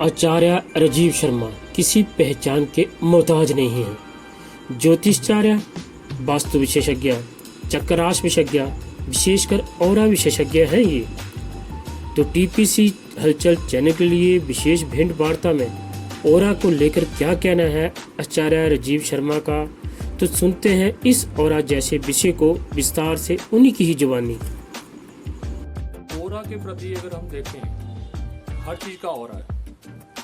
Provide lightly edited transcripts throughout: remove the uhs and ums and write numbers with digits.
आचार्य राजीव शर्मा किसी पहचान के मोहताज नहीं हैं। ज्योतिषाचार्य, वास्तु विशेषज्ञ, चक्रास विशेषज्ञ, विशेषकर ऑरा विशेषज्ञ हैं ये। तो टीपीसी हलचल चैनल के लिए विशेष भेंट वार्ता में ऑरा को लेकर क्या कहना है आचार्य राजीव शर्मा का, तो सुनते हैं इस ऑरा जैसे विषय को विस्तार से उन्हीं की ही जुबानी। ऑरा के प्रति अगर हम देखें, हर चीज़ का ऑरा है।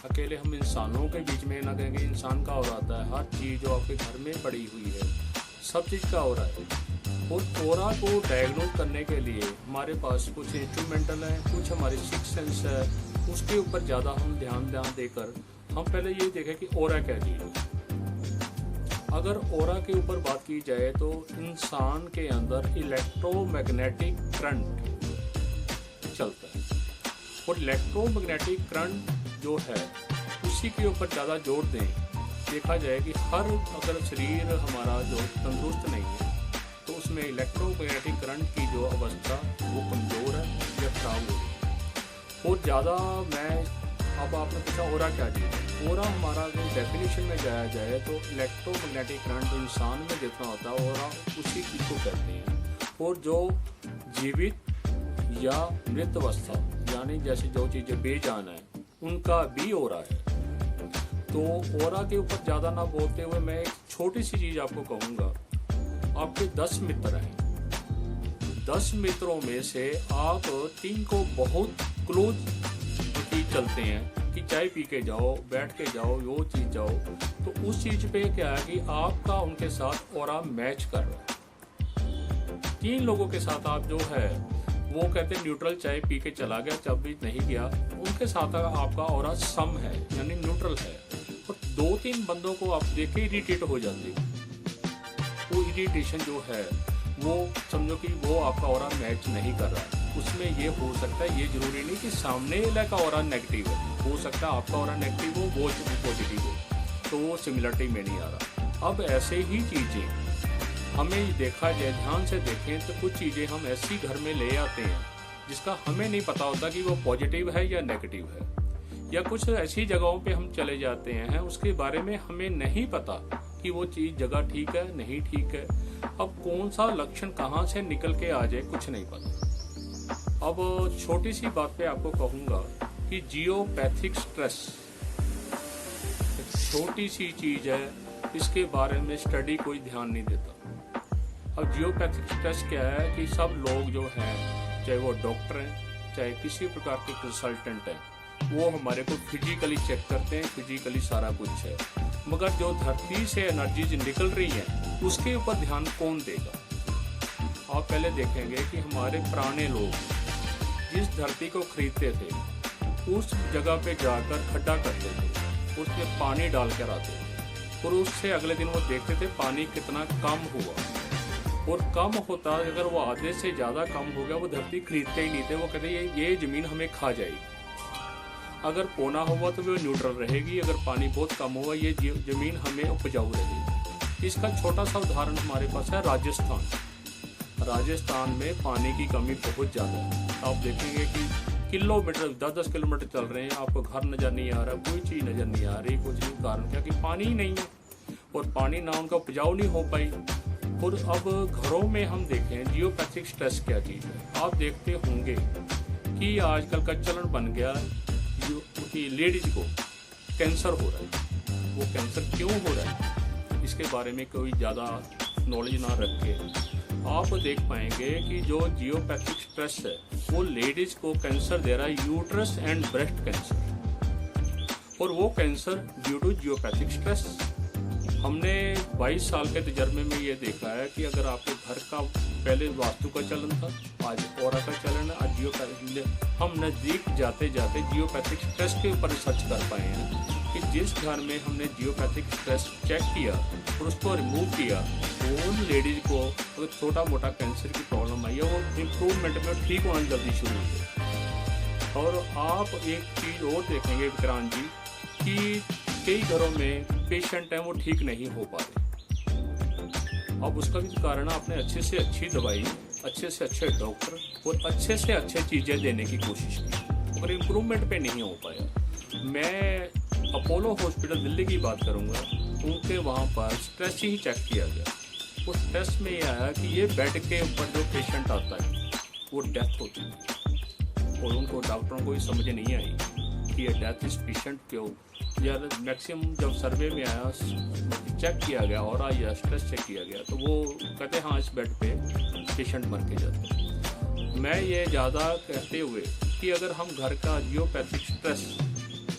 अकेले हम इंसानों के बीच में ना कहेंगे इंसान का ऑरा आता है। हर चीज़ जो आपके घर में पड़ी हुई है, सब चीज़ का ऑरा है। और ऑरा को डायग्नोज करने के लिए हमारे पास कुछ इंस्ट्रूमेंटल हैं, कुछ हमारे सिक्स सेंस है, उसके ऊपर ज़्यादा हम ध्यान देकर हम पहले ये देखें कि ऑरा क्या चीज़ है। अगर ऑरा के ऊपर बात की जाए तो इंसान के अंदर इलेक्ट्रोमैग्नेटिक करंट चलता है, और इलेक्ट्रोमैग्नेटिक करंट जो है उसी के ऊपर ज़्यादा जोर दें। देखा जाए कि अगर शरीर हमारा जो तंदुरुस्त नहीं है तो उसमें इलेक्ट्रोमैग्नेटिक करंट की जो अवस्था वो कमज़ोर है या खराब हो रही है। और ज़्यादा अब आपने पूछा ऑरा क्या चीज़ है। ऑरा हमारा अगर डेफिनेशन में जाया जाए तो इलेक्ट्रोमैग्नेटिक करंट इंसान में जितना होता है ऑरा उसी चीज़ को कहते हैं। और जो जीवित या मृत अवस्था यानी जैसे जो चीज़ें बेजान है उनका भी ऑरा है। तो ऑरा के ऊपर ज़्यादा ना बोलते हुए मैं एक छोटी सी चीज़ आपको कहूँगा। आपके 10 मित्र हैं, 10 मित्रों में से आप 3 को बहुत क्लोज चलते हैं कि चाय पी के जाओ, बैठ के जाओ, वो चीज़ जाओ, तो उस चीज़ पे क्या है कि आपका उनके साथ ऑरा मैच कर रहा है। 3 लोगों के साथ आप जो है वो कहते हैं न्यूट्रल, चाय पी के चला गया, जब भी नहीं गया, उनके साथ आपका ऑरा सम है यानी न्यूट्रल है। और 2-3 बंदों को आप देख के इरिटेट हो जाते हो। वो इरिटेशन जो है वो समझो कि वो आपका ऑरा मैच नहीं कर रहा है। उसमें ये हो सकता है, ये जरूरी नहीं कि सामने वाला का ऑरा नेगेटिव है, हो सकता है आपका ऑरा नेगेटिव हो, वो पॉजिटिव हो, तो वो सिमिलरिटी में नहीं आ रहा। अब ऐसे ही चीज़ें हमें देखा जाए, ध्यान से देखें तो कुछ चीज़ें हम ऐसी घर में ले आते हैं जिसका हमें नहीं पता होता कि वो पॉजिटिव है या नेगेटिव है। या कुछ ऐसी जगहों पे हम चले जाते हैं उसके बारे में हमें नहीं पता कि वो चीज़ जगह ठीक है नहीं ठीक है। अब कौन सा लक्षण कहाँ से निकल के आ जाए कुछ नहीं पता। अब छोटी सी बात पे आपको कहूँगा कि जियोपैथिक स्ट्रेस छोटी सी चीज़ है, इसके बारे में स्टडी कोई ध्यान नहीं देता। अब जियोपैथिक स्ट्रेस क्या है कि सब लोग जो हैं, चाहे वो डॉक्टर हैं चाहे किसी प्रकार के कंसल्टेंट हैं, वो हमारे को फिजिकली चेक करते हैं, फिजिकली सारा कुछ है, मगर जो धरती से एनर्जीज निकल रही है उसके ऊपर ध्यान कौन देगा। आप पहले देखेंगे कि हमारे पुराने लोग जिस धरती को खरीदते थे उस जगह पे जाकर खड्डा करते थे, उसमें पानी डाल कर आते थे, और उससे अगले दिन वो देखते थे पानी कितना कम हुआ। और कम होता, अगर वो आधे से ज़्यादा कम हो गया, वो धरती खरीदते ही नहीं थे। वो कहते ये ज़मीन हमें खा जाएगी। अगर पौना हुआ तो वो न्यूट्रल रहेगी, अगर पानी बहुत कम हुआ ये ज़मीन हमें उपजाऊ रहेगी। इसका छोटा सा उदाहरण हमारे पास है राजस्थान। राजस्थान में पानी की कमी बहुत ज़्यादा है। आप देखेंगे कि किलोमीटर 10-10 किलोमीटर चल रहे हैं, आपको घर नज़र नहीं आ रहा, कोई चीज़ नज़र नहीं आ रही, कुछ नहीं। कारण क्या कि पानी ही नहीं है, और पानी ना उनका उपजाऊ नहीं हो पाई। और अब घरों में हम देखें जियोपैथिक स्ट्रेस क्या चीज़ है। आप देखते होंगे कि आजकल का चलन बन गया कि लेडीज को कैंसर हो रहा है। वो कैंसर क्यों हो रहा है इसके बारे में कोई ज़्यादा नॉलेज ना रख के आप देख पाएंगे कि जो जियोपैथिक स्ट्रेस है वो लेडीज को कैंसर दे रहा है, यूट्रस एंड ब्रेस्ट कैंसर। और वो cancer due to geopathic stress. हमने 22 साल के तजर्बे में ये देखा है कि अगर आपके घर का पहले वास्तु का चलन था, आज ऑरा का चलन है, आज जियोपैथिक। हम नज़दीक जाते जाते जियोपैथिक स्ट्रेस के ऊपर रिसर्च कर पाए हैं कि जिस घर में हमने जियोपैथिक स्ट्रेस चेक किया और उसको रिमूव किया, उन लेडीज़ को अगर छोटा मोटा कैंसर की प्रॉब्लम आई है वो इम्प्रूवमेंट में ठीक होना जल्दी शुरू हो गया। और आप एक चीज़ और देखेंगे विक्रांत जी कि कई घरों में पेशेंट हैं वो ठीक नहीं हो पा रहे। अब उसका भी कारण आपने अच्छे से अच्छी दवाई, अच्छे से अच्छे डॉक्टर और अच्छे से अच्छे चीज़ें देने की कोशिश की, मगर इम्प्रूवमेंट पे नहीं हो पाया। मैं अपोलो हॉस्पिटल दिल्ली की बात करूंगा, उनके वहाँ पर स्ट्रेस ही चेक किया गया। उस टेस्ट में ये आया कि ये बेड के ऊपर जो पेशेंट आता है वो डेथ होती है, और उनको डॉक्टरों को ये समझ नहीं आई कि ये डेथ इस पेशेंट क्यों। यार मैक्सिमम जब सर्वे में आया, चेक किया गया और या स्ट्रेस चेक किया गया, तो वो कहते हाँ इस बेड पे पेशेंट मर के जाता है। मैं ये ज़्यादा कहते हुए कि अगर हम घर का जियोपैथिक स्ट्रेस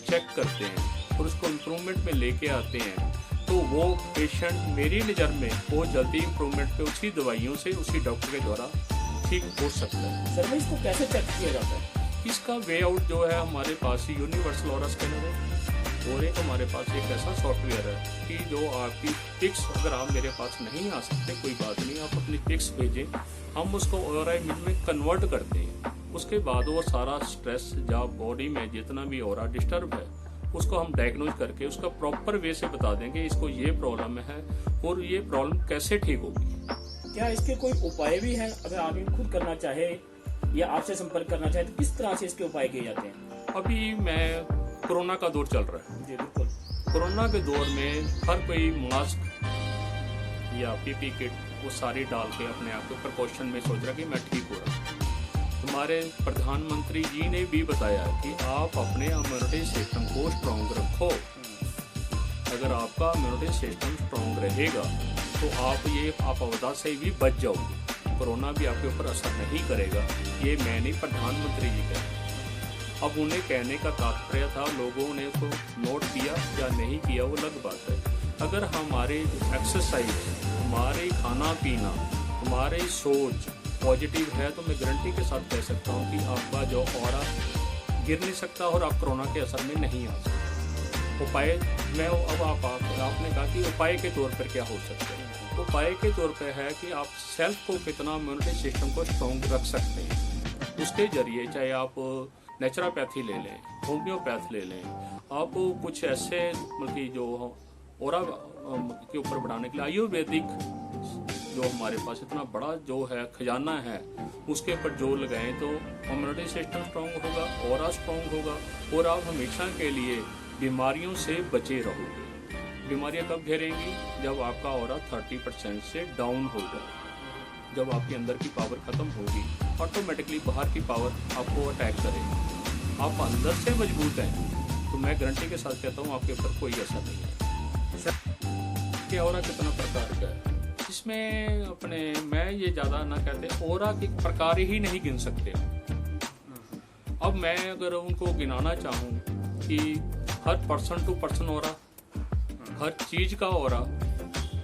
चेक करते हैं और उसको इम्प्रूवमेंट में लेके आते हैं, तो वो पेशेंट मेरी नज़र में बहुत जल्दी इम्प्रूवमेंट पे उसी दवाइयों से उसी डॉक्टर के द्वारा ठीक हो सकता है। सर इसको कैसे चेक किया जाता है? इसका वे आउट जो है हमारे पास ही यूनिवर्सल ऑरा स्कैनर है, और एक हमारे पास एक ऐसा सॉफ्टवेयर है कि जो आपकी पिक्स, अगर आप मेरे पास नहीं आ सकते कोई बात नहीं, आप अपनी पिक्स भेजें, हम उसको ऑरा इमेज में कन्वर्ट करते हैं। उसके बाद वो सारा स्ट्रेस या बॉडी में जितना भी ऑरा डिस्टर्ब है उसको हम डायग्नोज करके उसका प्रॉपर वे से बता देंगे इसको ये प्रॉब्लम है और ये प्रॉब्लम कैसे ठीक होगी। क्या इसके कोई उपाय भी हैं? अगर आदमी खुद करना चाहे या आपसे संपर्क करना चाहे तो किस तरह से इसके उपाय किए जाते हैं? अभी मैं कोरोना का दौर चल रहा है जी बिल्कुल। कोरोना के दौर में हर कोई मास्क या पीपी किट वो सारी डाल के अपने आप को प्रिकॉशन में सोच रहा कि मैं ठीक हो रहा हूँ। हमारे प्रधानमंत्री जी ने भी बताया कि आप अपने इम्यूनिटी सिस्टम को स्ट्रॉन्ग रखो। अगर आपका इम्यूनिटी सिस्टम स्ट्रॉन्ग रहेगा तो आप ये आपदा से भी बच जाओगे, कोरोना भी आपके ऊपर असर नहीं करेगा। ये मैं नहीं, प्रधानमंत्री जी कह रहे हैं। अब उन्हें कहने का तात्पर्य था, लोगों ने उसको नोट किया या नहीं किया वो अलग बात है। अगर हमारे एक्सरसाइज, हमारे खाना पीना, हमारी सोच पॉजिटिव है तो मैं गारंटी के साथ कह सकता हूँ कि आपका जो ऑरा गिर नहीं सकता और आप कोरोना के असर में नहीं आ सकते। उपाय मैं अब आपने कहा कि उपाय के तौर पर क्या हो सकता है। उपाय के तौर पर है कि आप सेल्फ को कितना इम्यूनिटी सिस्टम को स्ट्रॉन्ग रख सकते हैं। उसके जरिए चाहे आप नेचुरोपैथी ले लें, होम्योपैथ ले लें, आप कुछ ऐसे मतलब जो ऑरा के ऊपर बढ़ाने के लिए आयुर्वेदिक जो हमारे पास इतना बड़ा जो है खजाना है उसके ऊपर जोर लगाएं तो इम्यूनिटी सिस्टम स्ट्रॉन्ग होगा, ऑरा स्ट्रॉन्ग होगा और आप हमेशा के लिए बीमारियों से बचे रहोगे। बीमारियां कब घेरेंगी? जब आपका ऑरा 30% से डाउन होगा, जब आपके अंदर की पावर खत्म होगी, ऑटोमेटिकली बाहर की पावर आपको अटैक करेगी। आप अंदर से मजबूत हैं तो मैं गारंटी के साथ कहता हूँ आपके ऊपर कोई असर नहीं है। कि ऑरा कितना प्रकार का है इसमें अपने मैं ये ज़्यादा ना कहते, ऑरा के प्रकार ही नहीं गिन सकते। अब मैं अगर उनको गिनाना चाहूँ कि हर पर्सन टू पर्सन ऑरा, हर चीज़ का ऑरा,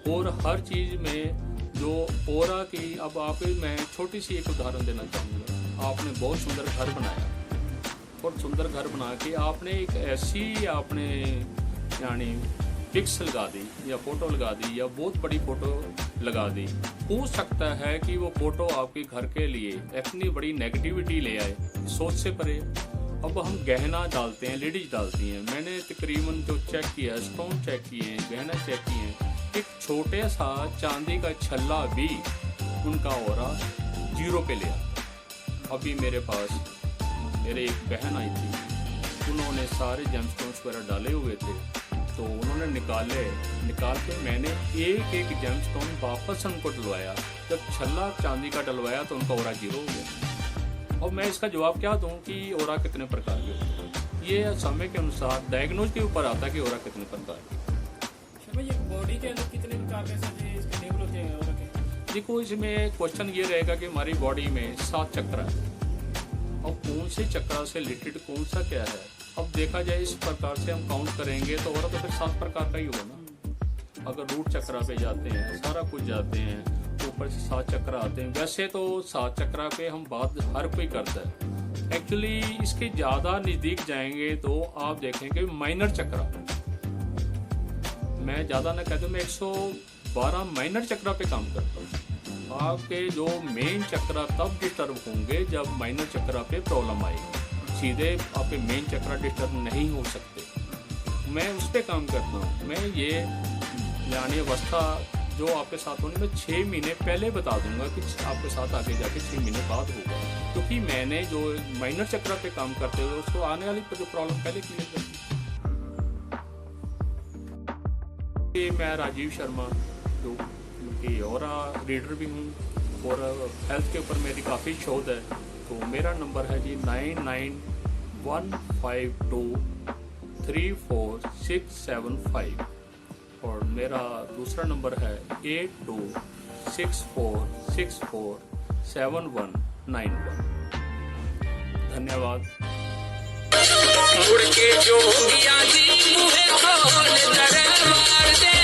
और हर चीज़ में जो ऑरा की, अब आप मैं छोटी सी एक उदाहरण देना चाहूँगा। आपने बहुत सुंदर घर बनाया और सुंदर घर बना के आपने एक ऐसी आपने यानी पिक्स लगा दी या फोटो लगा दी या बहुत बड़ी फोटो लगा दी, हो सकता है कि वो फोटो आपके घर के लिए इतनी बड़ी नेगेटिविटी ले आए, सोच से परे। अब हम गहना डालते हैं, लेडीज डालती हैं, मैंने तकरीबन जो चेक किया है, स्टोन चेक किए हैं, गहना चेक किए हैं, एक छोटे सा चांदी का छल्ला भी उनका ऑरा 0 पे लिया। अभी मेरे पास मेरे एक बहन आई थी, उन्होंने सारे जेमस्टोन्स वगैरह डाले हुए थे, तो उन्होंने निकाल के मैंने एक एक जेमस्टोन वापस उनको डलवाया। जब छल्ला चांदी का डलवाया तो उनका ऑरा 0 हो गया। अब मैं इसका जवाब क्या दूं कि ऑरा कितने प्रकार के होते हैं? ये समय के अनुसार डायग्नोज के ऊपर आता है कि ऑरा कितने प्रकार के। ये बॉडी के अंदर कितने प्रकार के इसके लेवल होते हैं ऑरा के? देखो इसमें क्वेश्चन ये रहेगा कि हमारी बॉडी में 7 चक्र है और कौन से चक्र से रिलेटेड कौन सा क्या है। अब देखा जाए इस प्रकार से हम काउंट करेंगे तो ऑरा तो फिर 7 प्रकार का ही होगा ना। अगर रूट चक्रा पे जाते हैं, सारा कुछ जाते हैं, ऊपर से 7 चक्र आते हैं। वैसे तो 7 चक्रा पे हम बात हर कोई करता है, एक्चुअली इसके ज़्यादा नज़दीक जाएंगे तो आप देखेंगे माइनर चक्रा। मैं ज़्यादा ना कहता, मैं 112 माइनर चक्रा पे काम करता हूँ। आपके जो मेन चक्रा तब डिस्टर्ब होंगे जब माइनर चक्रा पे प्रॉब्लम आएगी, सीधे आपके मेन चक्रा डिस्टर्ब नहीं हो सकते। मैं उस पर काम करता हूँ। मैं ये यानी अवस्था जो आपके साथ होने में 6 महीने पहले बता दूंगा कि आपके साथ आगे जाके 6 महीने बाद होगा, क्योंकि मैंने जो माइनर चक्रा पे काम करते हुए उसको आने वाली जो प्रॉब्लम पहले क्लियर कर दी। कि मैं राजीव शर्मा जो कि और रीडर भी हूँ और हेल्थ के ऊपर मेरी काफ़ी शोध है। तो मेरा नंबर है जी 9915234675 और मेरा दूसरा नंबर है 8264647191। धन्यवाद। मुड़ के जोगिया जी मुहे खोल दरबार दे,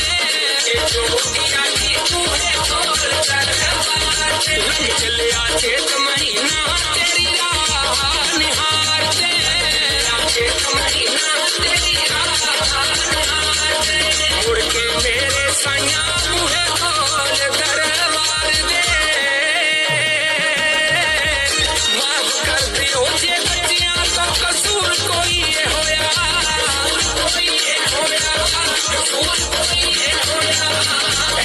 जोगिया जी मुहे खोल दरबार दे, चलिया चेत महीना तेरी राह निहार दे, चेत महीना तेरी राह निहार दे, मुड़ के मेरे साया मुहे खोल दरबार दे, माफ कर दियो जे बच्चियां तो कसूर कोई ये होया, कोई ये होया, कसूर कोई ये होया,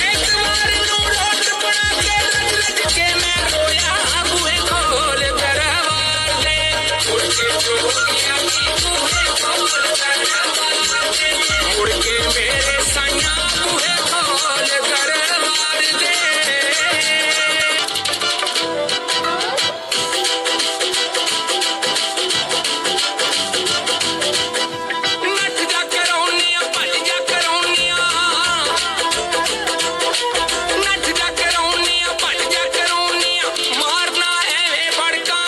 एक बार नू रोट बना के लज लज के मैं रोया, बुए खोल दरबार दे, मुड़ के जोगिया की बुए खोल दरबार दे, मुड़ के मेरे साया बुए खोल दरबार दे। नठ जा करौनिया भज जा करौनिया, नठ जा करौनिया भज जा करौनिया, मारना एवें बड़का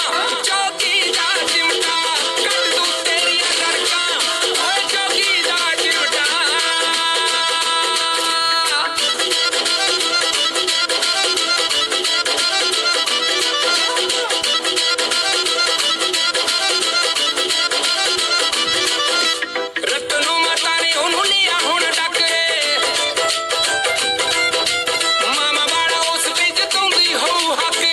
चौकी दा चिमटा, कट दूं तेरियां गड़का ओ चौकी दा चिमटा। रतनों माता ने ਉਹਨੂੰ ਲਿਆ ਹੁਣ ਡੱਕ ਰੇ, ਮਾਮਾ ਵਾਲਾ ਉਸ ਵਿੱਚ ਤੁੰਦੀ ਹੋਊ ਹੱਕ ਏ,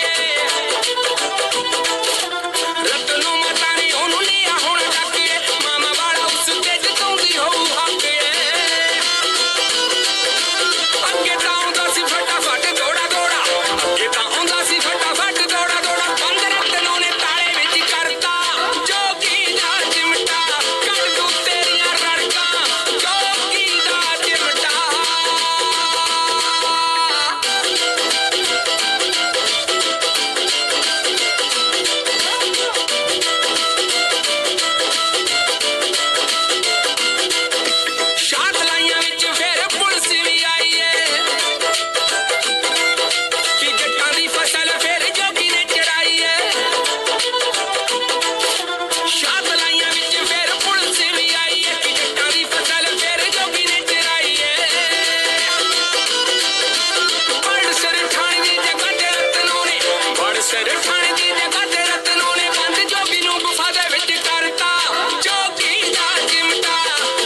ਰਤਨੋਂ ਮਾਤਾ ਨੇ ਉਹਨੂੰ ਲਿਆ ਹੁਣ ਡੱਕ ਏ, ਮਾਮਾ ਵਾਲਾ ਉਸ ਵਿੱਚ ਤੁੰਦੀ ਹੋਊ ਹੱਕ ਏ, ਅੱਗੇ ਤਾਂ ਆਉਂਦਾ ਸੀ ਫਟਾਫਟ ਦੌੜਾ ਦੌੜਾ, ਅੱਗੇ ਤਾਂ ਆਉਂਦਾ ਸੀ ਫਟਾਫਟ ਦੌੜਾ ਦੌੜਾ, ਬੰਦ ਰਤਨੋਂ ਨੇ ਤਾਲੇ ਵਿੱਚ ਕਰਤਾ ਚੌਕੀ ਦਾ ਚਿਮਟਾ, ਕੱਢ ਦੂੰ ਤੇਰੀਆਂ ਰੜਕਾਂ ਚੌਕੀ ਦਾ ਚਿਮਟਾ। ਸ਼ਾਤ ਲਾਈਆਂ ਵਿੱਚ ਫਿਰ ਪੁਲਿਸ ਵੀ ਆਈ ਏ, ਕਿ ਜੱਟਾਂ ਦੀ ਫਸਲ ਫਿਰ ਜੋਗੀ ਨੇ ਚੜਾਈ ਏ, ਸ਼ਾਤ ਲਾਈਆਂ ਵਿੱਚ ਫਿਰ ਪੁਲਿਸ ਵੀ ਆਈ ਏ, ਕਿ ਜੱਟਾਂ ਦੀ ਫਸਲ ਫਿਰ ਜੋਗੀ ਨੇ ਚੜਾਈ ਏ, ਬੜ ਸਿਰ ਠਾਣੀ ਦੀ ਜਗ੍ਹਾ ਤੇ ਰਤਨੋਂ ਨੇ, ਬੜ ਸਿਰ ਠਾਣੀ ਦੀ ਜਗ੍ਹਾ ਤੇ ਰਤਨੋਂ ਨੇ, ਬੰਦ ਜੋਗੀ ਨੂੰ ਗੁਫਾ ਦੇ ਵਿੱਚ ਕਰਤਾ ਚੌਕੀ ਦਾ ਚਿਮਟਾ,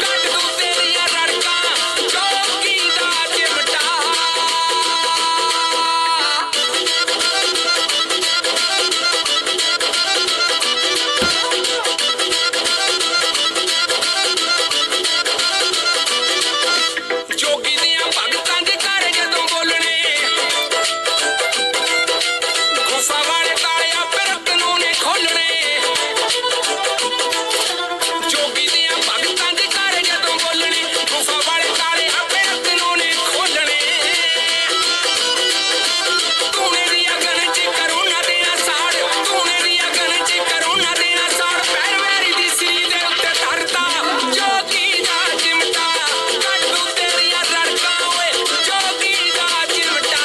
ਕੱਢ ਦੂੰ ਤੇਰੀਆਂ ਰੜਕਾਂ ਚੌਕੀ ਦਾ ਚਿਮਟਾ। ਜੋਗੀ ਦੀਆਂ ਭਗਤਾਂ ਦੇ ਘਰ ਜਦੋਂ ਬੋਲਣੇ, ਗੁਫਾ ਵਾਲੇ ਤਾਲੇ ਆਪੇ ਰਤਨੋਂ ਨੇ ਖੋਲਣੇ, ਜੋਗੀ ਦੀਆਂ ਭਗਤਾਂ ਦੇ ਘਰ ਜਦੋਂ ਬੋਲਣੇ, ਗੁਫਾ ਵਾਲੇ ਤਾਲੇ ਆਪੇ ਰਤਨੋਂ ਨੇ ਖੋਲਣੇ, ਤੂਨੇ ਦੀ ਅਗਨ ਚ ਕਰੋਨਾ ਦੇਣਾ ਸਾੜ, ਤੂਨੇ ਦੀ ਅਗਨ ਚ ਕਰੋਨਾ ਦੇਣਾ ਸਾੜ, ਪੈਰ ਵੈਰੀ ਦੀ ਸੀ ਦੇ ਉੱਤੇ ਧਰਤਾ ਜੋਗੀ ਦਾ ਚਿਮਟਾ, ਕੱਢ ਦੂੰ ਤੇਰੀਆਂ ਰੜਕਾਂ ਓਏ ਜੋਗੀ ਦਾ ਚਿਮਟਾ।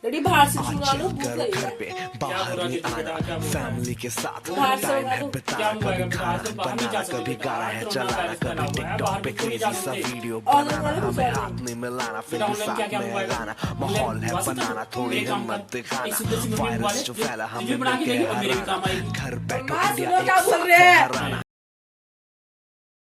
डैडी बाहर से सुना लो भूख करो लगी घर है। पे बाहर नहीं आना फैमिली के साथ बाहर से टाइम होगा है तो बिताना कभी खाना बनाना कभी गाना है चलाना कभी टिकटॉक पे क्रेजी सा वीडियो बनाना हमें हाथ नहीं मिलाना फिर भी साथ में गाना माहौल है बनाना थोड़ी हिम्मत दिखाना वायरस जो फैला हमें मिलके हराना घर बैठो माँ इंडिया सुनो एक क्या बोल साथ रहे है हैं? हराना